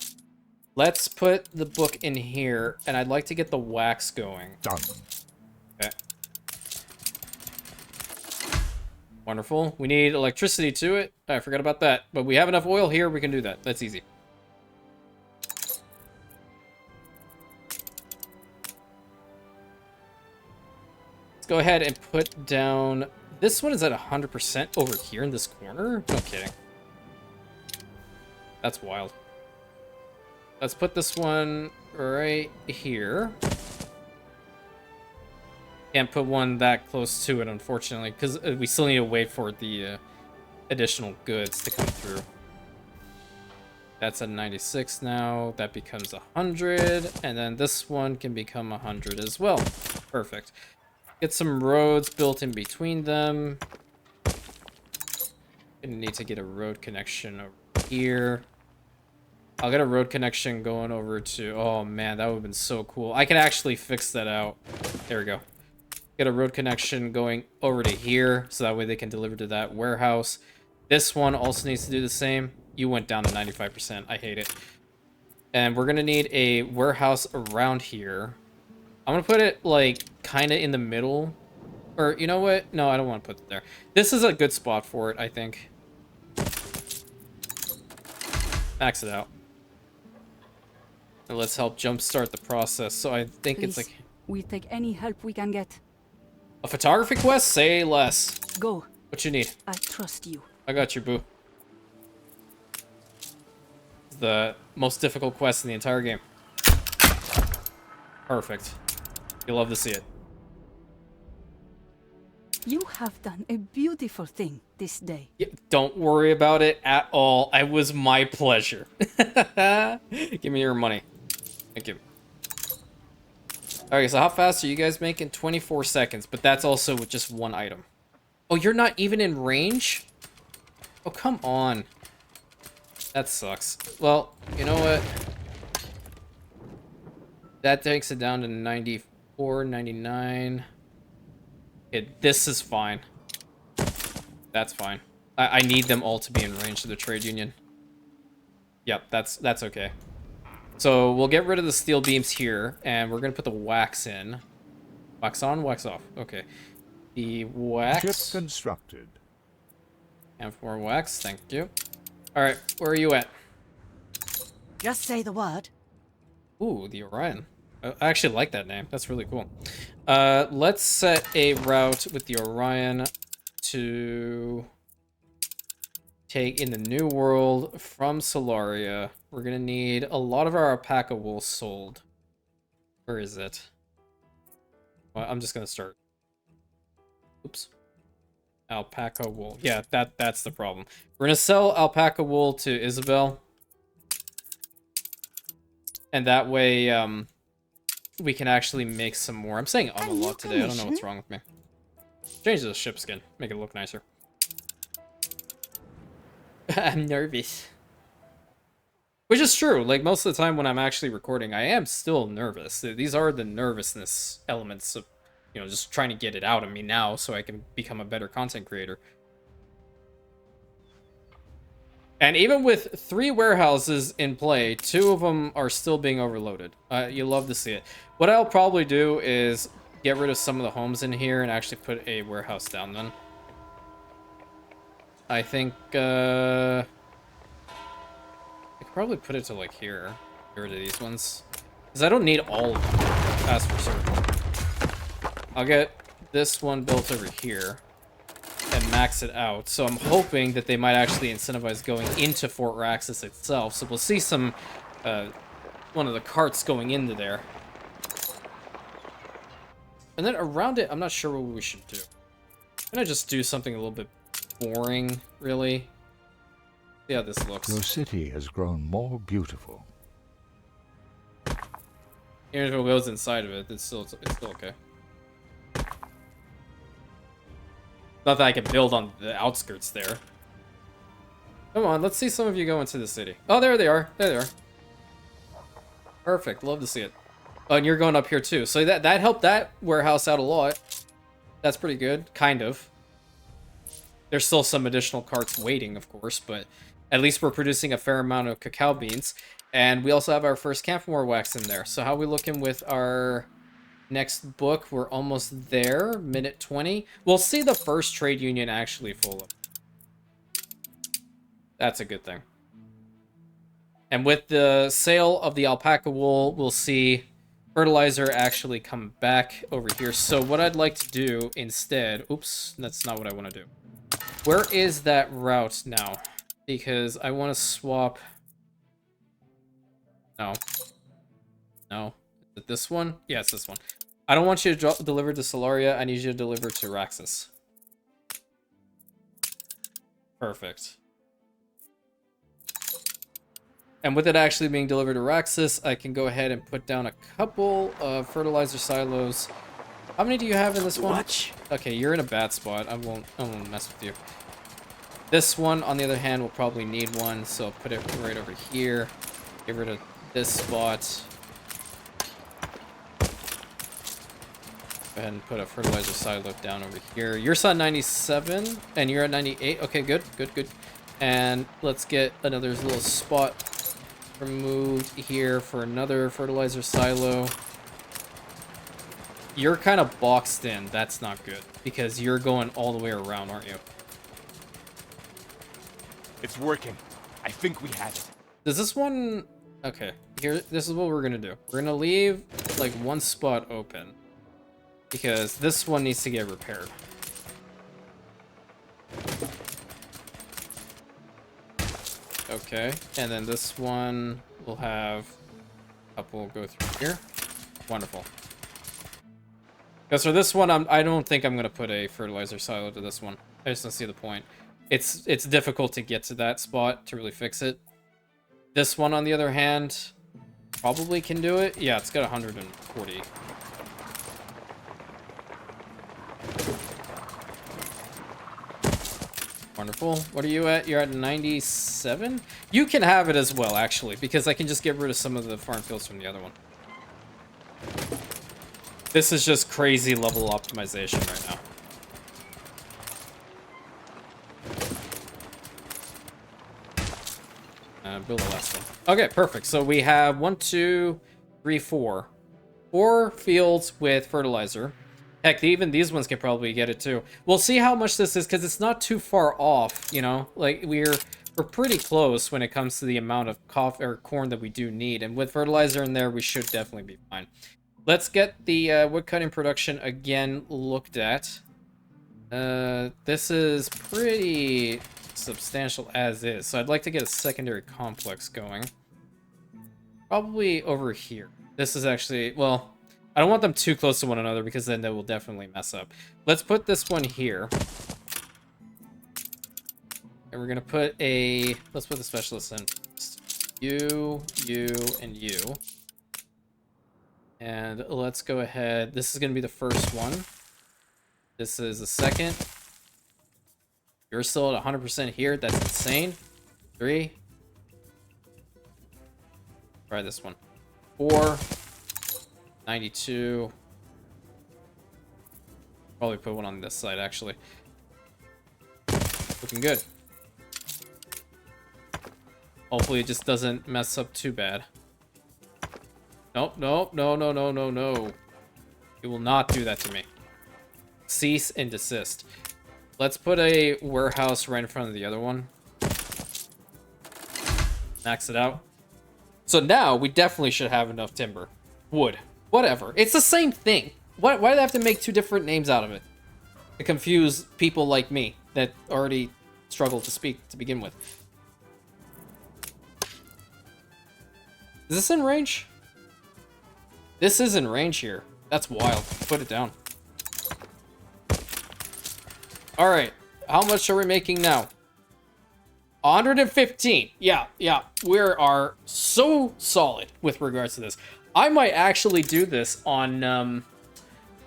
A: let's put the book in here, and I'd like to get the wax going.
C: Done.
A: Okay. Wonderful. We need electricity to it. I forgot about that. But we have enough oil here. We can do that. That's easy. Let's go ahead and put down... This one is at 100% over here in this corner? No kidding. That's wild. Let's put this one right here. Can't put one that close to it, unfortunately, because we still need to wait for the additional goods to come through. That's at 96 now. That becomes 100, and then this one can become 100 as well. Perfect. Get some roads built in between them. Gonna need to get a road connection over here. I'll get a road connection going over to... Oh, man, that would have been so cool. I can actually fix that out. There we go. Get a road connection going over to here, so that way they can deliver to that warehouse. This one also needs to do the same. You went down to 95%. I hate it. And we're going to need a warehouse around here. I'm going to put it, like, kind of in the middle. Or, you know what? No, I don't want to put it there. This is a good spot for it, I think. Max it out. And let's help jumpstart the process. So I think it's
H: Please,
A: like
H: we'll take any help we can get.
A: a photography quest. Say less.
H: Go.
A: What you need?
H: I trust you.
A: I got you, boo. The most difficult quest in the entire game. Perfect. You'll love to see it.
H: You have done a beautiful thing this day.
A: Yeah, don't worry about it at all. It was my pleasure. Give me your money. Thank you. Alright, so how fast are you guys making? 24 seconds, but that's also with just one item. Oh, you're not even in range? Oh, come on. That sucks. Well, you know what? That takes it down to 94, 99. Okay, this is fine. That's fine. I need them all to be in range of the trade union. Yep, that's okay. So we'll get rid of the steel beams here, and we're gonna put the wax in. Wax on, wax off. Okay. The wax.
C: Ship constructed.
A: And more wax, thank you. Alright, where are you at?
B: Just say the word.
A: Ooh, the Orion. I actually like that name. That's really cool. Let's set a route with the Orion to take in the New World from Solaria. We're gonna need a lot of our alpaca wool sold. Where is it? Well, I'm just gonna start. Oops. Alpaca wool. Yeah, that's the problem. We're gonna sell alpaca wool to Isabel. And that way, we can actually make some more. I'm saying a lot today. I don't know what's wrong with me. Change the ship skin. Make it look nicer. I'm nervous. Which is true. Like, most of the time when I'm actually recording, I am still nervous. These are the nervousness elements of, you know, just trying to get it out of me now so I can become a better content creator. And even with 3 warehouses in play, 2 of them are still being overloaded. You love to see it. What I'll probably do is get rid of some of the homes in here and actually put a warehouse down then. I think, I could probably put it to, like, here. Get rid of these ones. Because I don't need all of them. That's for certain. I'll get this one built over here and max it out. So I'm hoping that they might actually incentivize going into Fort Raxus itself. So we'll see some, one of the carts going into there. And then around it, I'm not sure what we should do. I'm gonna just do something a little bit boring, really. See how this looks.
C: Your city has grown more beautiful.
A: Even if it goes inside of it, it's still okay. Not that I can build on the outskirts there. Come on, let's see some of you go into the city. Oh, there they are. There they are. Perfect. Love to see it. Oh, and you're going up here too. So that helped that warehouse out a lot. That's pretty good. Kind of. There's still some additional carts waiting, of course, but at least we're producing a fair amount of cacao beans. And we also have our first camphor wax in there. So how are we looking with our next book? We're almost there. Minute 20. We'll see the first trade union actually full up. That's a good thing. And with the sale of the alpaca wool, we'll see fertilizer actually come back over here. So what I'd like to do instead... Oops, that's not what I want to do. Where is that route now? Because I want to swap... No. No. Is it this one? Yeah, it's this one. I don't want you to deliver to Solaria. I need you to deliver to Raxus. Perfect. And with it actually being delivered to Raxus, I can go ahead and put down a couple of fertilizer silos. How many do you have in this one?
F: Watch.
A: Okay, you're in a bad spot. I won't mess with you. This one, on the other hand, will probably need one, so I'll put it right over here. Get rid of this spot. Go ahead and put a fertilizer silo down over here. You're at 97, and you're at 98. Okay, good, good, good. And let's get another little spot removed here for another fertilizer silo. You're kind of boxed in. That's not good, because you're going all the way around, aren't you?
E: It's working. I think we had it.
A: Does this one... Okay, here, this is what we're gonna do. We're gonna leave, like, one spot open. Because this one needs to get repaired. Okay, and then this one will have a couple go through here. Wonderful. Because for this one, I don't think I'm gonna put a fertilizer silo to this one. I just don't see the point. It's difficult to get to that spot to really fix it. This one, on the other hand, probably can do it. Yeah, it's got 140. Wonderful. What are you at? You're at 97? You can have it as well, actually, because I can just get rid of some of the farm fields from the other one. This is just crazy level optimization right now. Build the last one. Okay, perfect. So we have 1, 2, 3, 4. 4 fields with fertilizer. Heck, even these ones can probably get it too. We'll see how much this is, because it's not too far off, you know? Like, we're pretty close when it comes to the amount of coffee or corn that we do need. And with fertilizer in there, we should definitely be fine. Let's get the woodcutting production again looked at. This is pretty substantial as is, so I'd like to get a secondary complex going. Probably over here. This is actually, well, I don't want them too close to one another because then they will definitely mess up. Let's put this one here. And we're gonna put a, let's put the specialist in. You, and you. And let's go ahead. This is gonna be the first one. This is the second. You're still at 100% here. That's insane. 3. Try this one. 4. 92. Probably put one on this side, actually. Looking good. Hopefully it just doesn't mess up too bad. Nope, nope, no, no, no, no, no. You will not do that to me. Cease and desist. Let's put a warehouse right in front of the other one. Max it out. So now we definitely should have enough timber. Wood. Whatever. It's the same thing. Why do they have to make 2 different names out of it? To confuse people like me that already struggle to speak to begin with. Is this in range? This is in range here. That's wild. Put it down. Alright, how much are we making now? 115. Yeah, we are so solid with regards to this. I might actually do this on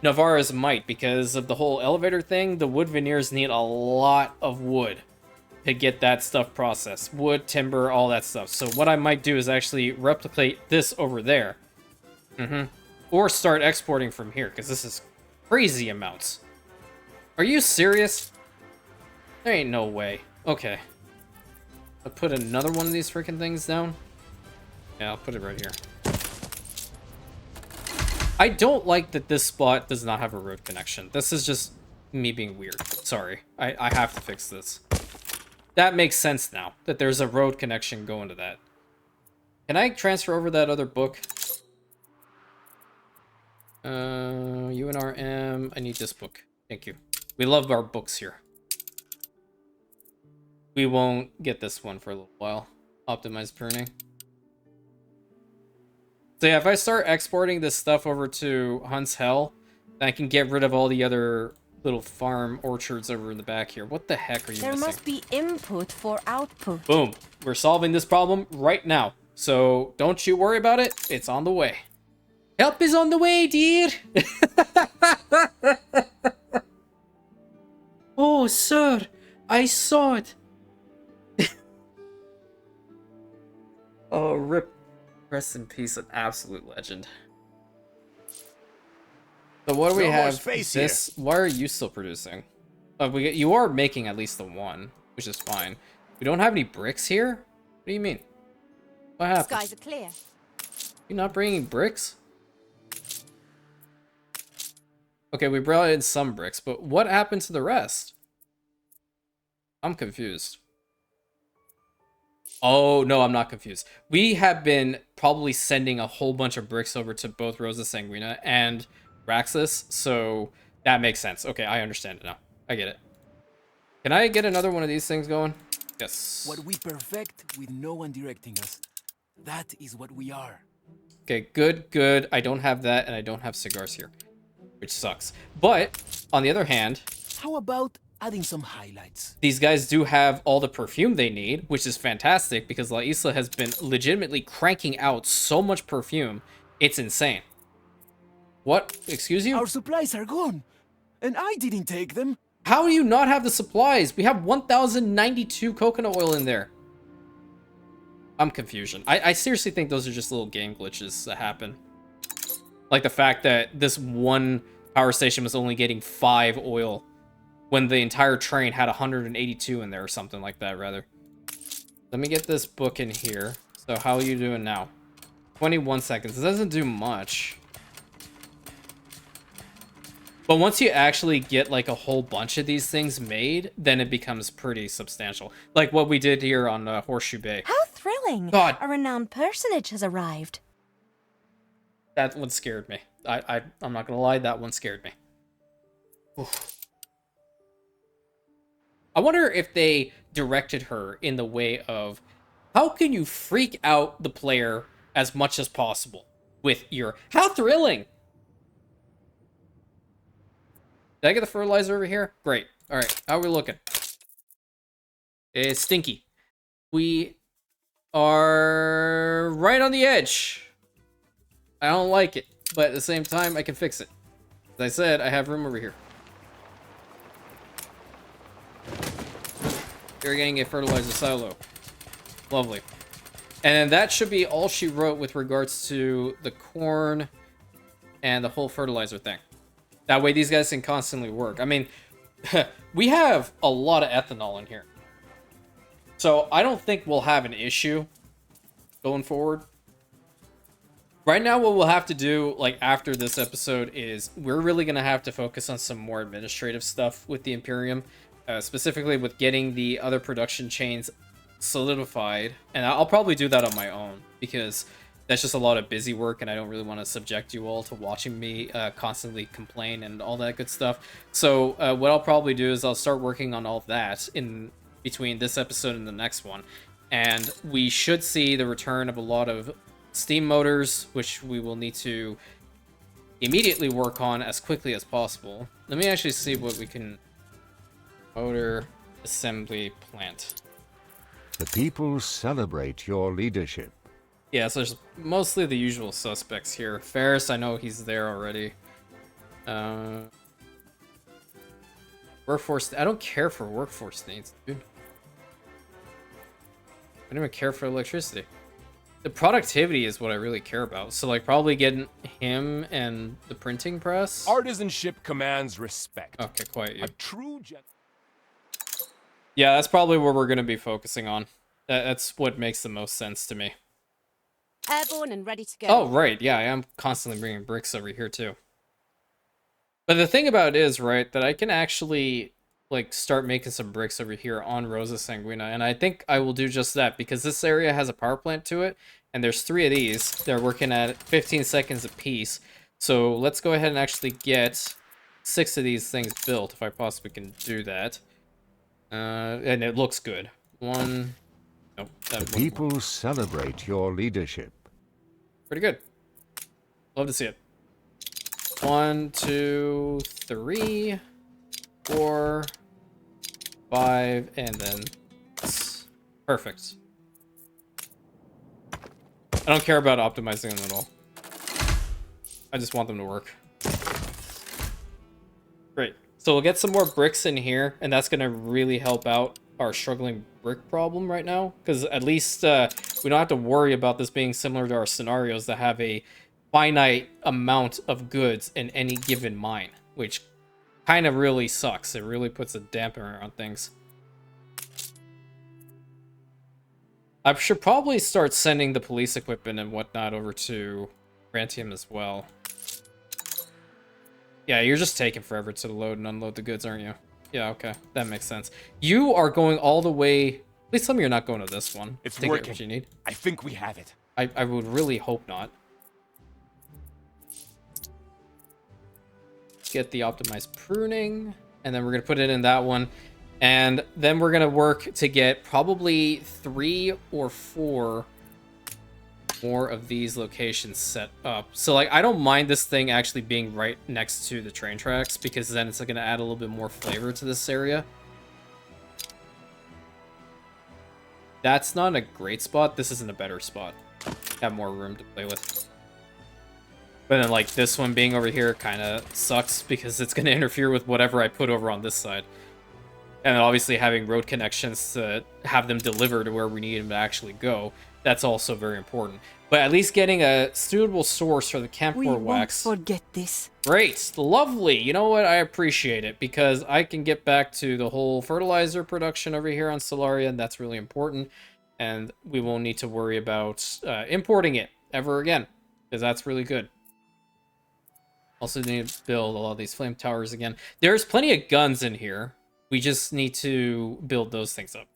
A: Navarra's Might because of the whole elevator thing. The wood veneers need a lot of wood to get that stuff processed. Wood, timber, all that stuff. So what I might do is actually replicate this over there. Or start exporting from here because this is crazy amounts. Are you serious? There ain't no way. Okay. I'll put another one of these freaking things down. Yeah, I'll put it right here. I don't like that this spot does not have a road connection. This is just me being weird. Sorry. I have to fix this. That makes sense now, that there's a road connection going to that. Can I transfer over that other book? UNRM. I need this book. Thank you. We love our books here. We won't get this one for a little while. Optimized pruning. So yeah, if I start exporting this stuff over to Hunt's Hell, then I can get rid of all the other little farm orchards over in the back here. What the heck are you
G: There
A: missing?
G: must be input for output.
A: Boom. We're solving this problem right now. So don't you worry about it. It's on the way. Help is on the way, dear. Oh, sir. I saw it. Oh, rip. Rest in peace, an absolute legend. So what do we
F: No more
A: have?
F: space
A: This. Why are you still producing? You are making at least the one, which is fine. We don't have any bricks here? What do you mean? What happened?
G: Skies are clear.
A: You not bringing bricks? Okay, we brought in some bricks, but what happened to the rest? I'm confused. Oh, no, I'm not confused. We have been probably sending a whole bunch of bricks over to both Rosa Sanguina and Raxus, so that makes sense. Okay, I understand it now. I get it. Can I get another one of these things going? Yes.
I: What we perfect with no one directing us. That is what we are.
A: Okay, good, good. I don't have that, and I don't have cigars here, which sucks. But, on the other hand,
I: How about adding some highlights?
A: these guys do have all the perfume they need, which is fantastic because La Isla has been legitimately cranking out so much perfume. It's insane. What? Excuse you?
I: Our supplies are gone, and I didn't take them.
A: How do you not have the supplies? We have 1,092 coconut oil in there. I'm confusion. I seriously think those are just little game glitches that happen. Like the fact that this one power station was only getting 5 oil when the entire train had 182 in there or something like that, rather. Let me get this book in here. So how are you doing now? 21 seconds. It doesn't do much. But once you actually get like a whole bunch of these things made, then it becomes pretty substantial. Like what we did here on Horseshoe Bay.
G: How thrilling!
A: God.
G: A renowned personage has arrived.
A: That one scared me. I'm not gonna lie, that one scared me. Oof. I wonder if they directed her in the way of, how can you freak out the player as much as possible with your, how thrilling! Did I get the fertilizer over here? Great. Alright, how are we looking? It's stinky. We are right on the edge. I don't like it, but at the same time, I can fix it. As I said, I have room over here. You're getting a fertilizer silo. Lovely. And that should be all she wrote with regards to the corn and the whole fertilizer thing. That way these guys can constantly work. I mean, we have a lot of ethanol in here. So I don't think we'll have an issue going forward. Right now, what we'll have to do, like, after this episode is we're really going to have to focus on some more administrative stuff with the Imperium. Specifically with getting the other production chains solidified. And I'll probably do that on my own because that's just a lot of busy work and I don't really want to subject you all to watching me constantly complain and all that good stuff. So what I'll probably do is I'll start working on all that in between this episode and the next one. And we should see the return of a lot of steam motors, which we will need to immediately work on as quickly as possible. Let me actually see what we can... Motor assembly plant.
C: The people celebrate your leadership.
A: Yeah, so there's mostly the usual suspects here. Ferris, I know he's there already. Workforce... I don't care for workforce needs, dude. I don't even care for electricity. The productivity is what I really care about. So, like, probably getting him and the printing press.
E: Artisanship commands respect.
A: Okay, quiet you.
E: A true gen...
A: Yeah, that's probably where we're going to be focusing on. That's what makes the most sense to me.
J: Airborne and ready to go.
A: Oh, right. Yeah, I am constantly bringing bricks over here, too. But the thing about it is, right, that I can actually, like, start making some bricks over here on Rosa Sanguina. And I think I will do just that, because this area has a power plant to it. And there's 3 of these. They're working at 15 seconds apiece. So let's go ahead and actually get 6 of these things built, if I possibly can do that. And it looks good. One... Nope.
C: The people celebrate your leadership.
A: Pretty good. Love to see it. 1, 2, 3, 4, 5, and then... Perfect. I don't care about optimizing them at all. I just want them to work. Great. So we'll get some more bricks in here, and that's going to really help out our struggling brick problem right now. Because at least we don't have to worry about this being similar to our scenarios that have a finite amount of goods in any given mine. Which kind of really sucks. It really puts a dampener on things. I should probably start sending the police equipment and whatnot over to Rantium as well. Yeah, you're just taking forever to load and unload the goods, aren't you? Yeah, okay. That makes sense. You are going all the way At least tell me you're not going to this one.
E: It's
A: Take
E: working.
A: what you need.
E: I think we have it.
A: I would really hope not. Get the optimized pruning, and then we're going to put it in that one. And then we're going to work to get probably 3 or 4 more of these locations set up. So, like, I don't mind this thing actually being right next to the train tracks, because then it's going to add a little bit more flavor to this area. That's not a great spot. This isn't a better spot. Have more room to play with. But then, like, this one being over here kind of sucks, because it's going to interfere with whatever I put over on this side. And then obviously having road connections to have them deliver to where we need them to actually go, that's also very important. But at least getting a suitable source for the camphor wax.
H: We won't forget this.
A: Great, lovely. You know what? I appreciate it, because I can get back to the whole fertilizer production over here on Solaria, and that's really important. And we won't need to worry about importing it ever again, because that's really good. Also need to build a lot of these flame towers again. There's plenty of guns in here. We just need to build those things up.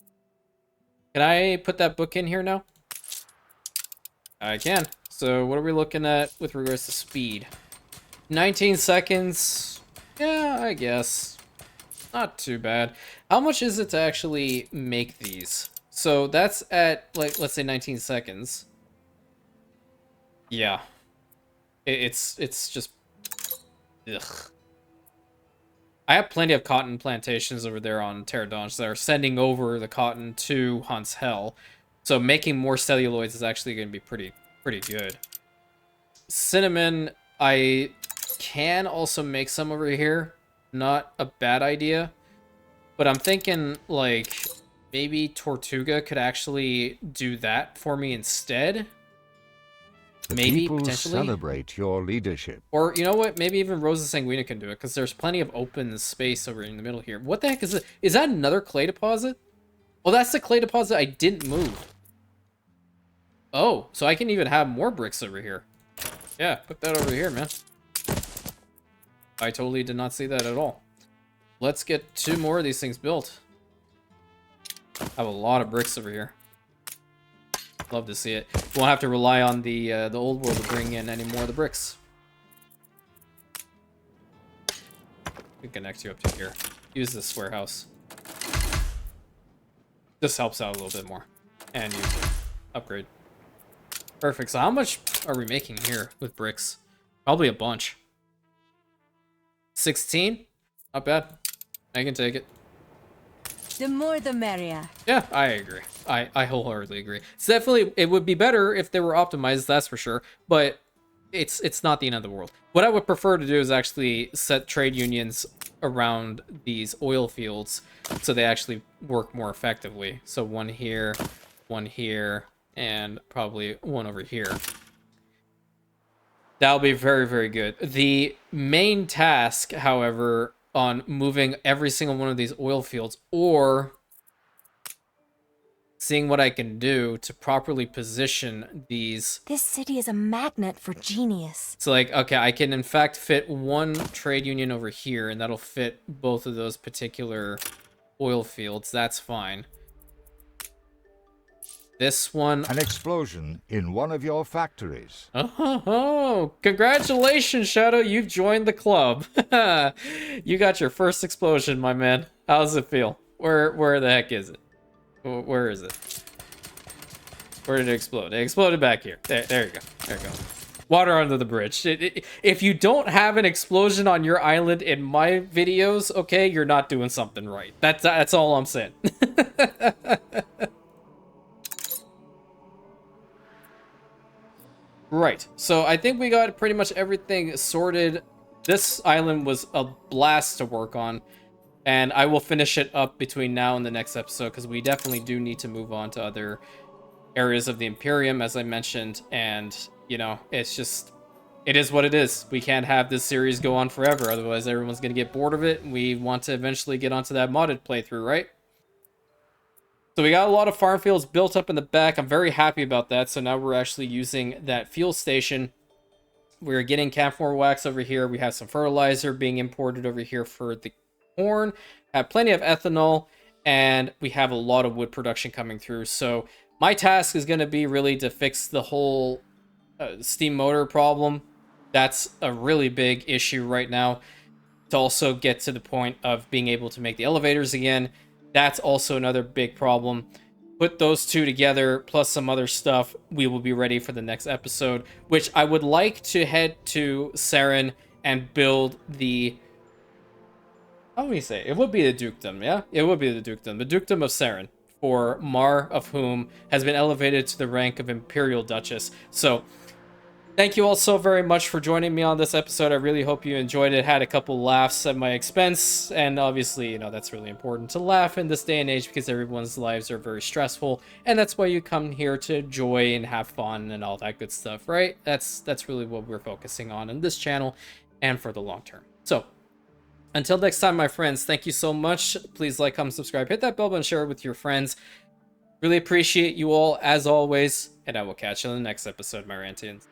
A: Can I put that book in here now? I can. So what are we looking at with regards to speed? 19 seconds. Yeah, I guess. Not too bad. How much is it to actually make these? So that's at, like, let's say 19 seconds. Yeah. It's just... Ugh. I have plenty of cotton plantations over there on Terre that are sending over the cotton to Hunt's Hell. So making more celluloids is actually going to be pretty good. Cinnamon, I can also make some over here. Not a bad idea. But I'm thinking, like, maybe Tortuga could actually do that for me instead.
C: The
A: Maybe,
C: people
A: potentially.
C: celebrate your leadership.
A: Or, you know what? Maybe even Rosa Sanguina can do it, because there's plenty of open space over in the middle here. What the heck is it? Is that another clay deposit? Oh, that's the clay deposit I didn't move. Oh, so I can even have more bricks over here. Yeah, put that over here, man. I totally did not see that at all. Let's get 2 more of these things built. I have a lot of bricks over here. Love to see it. Won't have to rely on the old world to bring in any more of the bricks. We can connect you up to here. Use this warehouse. This helps out a little bit more. And use it. Upgrade. Perfect. So how much are we making here with bricks? Probably a bunch. 16? Not bad. I can take it.
G: The more the merrier.
A: Yeah, I agree. I wholeheartedly agree. It's definitely, it would be better if they were optimized, that's for sure. But it's not the end of the world. What I would prefer to do is actually set trade unions around these oil fields so they actually work more effectively. So one here, and probably one over here. That'll be very, very good. The main task, however, on moving every single one of these oil fields, or seeing what I can do to properly position these.
G: This city is a magnet for genius.
A: So, like, okay, I can in fact fit one trade union over here, and that'll fit both of those particular oil fields. That's fine. This one.
C: An explosion in one of your factories.
A: Oh, congratulations, Shadow. You've joined the club. You got your first explosion, my man. How does it feel? Where the heck is it? Where is it? Where did it explode? It exploded back here. There you go. There you go. Water under the bridge. If you don't have an explosion on your island in my videos, okay, you're not doing something right. That's all I'm saying. Right, so I think we got pretty much everything sorted. This island was a blast to work on, and I will finish it up between now and the next episode, because we definitely do need to move on to other areas of the Imperium, as I mentioned, and, you know, it's just, it is what it is. We can't have this series go on forever, otherwise everyone's going to get bored of it, and we want to eventually get onto that modded playthrough, right? So we got a lot of farm fields built up in the back. I'm very happy about that. So now we're actually using that fuel station. We're getting camphor wax over here. We have some fertilizer being imported over here for the corn. Have plenty of ethanol. and we have a lot of wood production coming through. So my task is going to be really to fix the whole steam motor problem. That's a really big issue right now. To also get to the point of being able to make the elevators again, that's also another big problem. Put those two together, plus some other stuff, we will be ready for the next episode, which I would like to head to Saren and build the... How do we say? It would be the dukedom, yeah? It would be the dukedom. The dukedom of Saren, for Mar of whom has been elevated to the rank of Imperial Duchess. So, thank you all so very much for joining me on this episode. I really hope you enjoyed it. Had a couple laughs at my expense. And obviously, you know, that's really important to laugh in this day and age because everyone's lives are very stressful. And that's why you come here to enjoy and have fun and all that good stuff, right? That's really what we're focusing on in this channel and for the long term. So, until next time, my friends, thank you so much. Please like, comment, subscribe, hit that bell button, share it with your friends. Really appreciate you all, as always. And I will catch you on the next episode, my Rantians.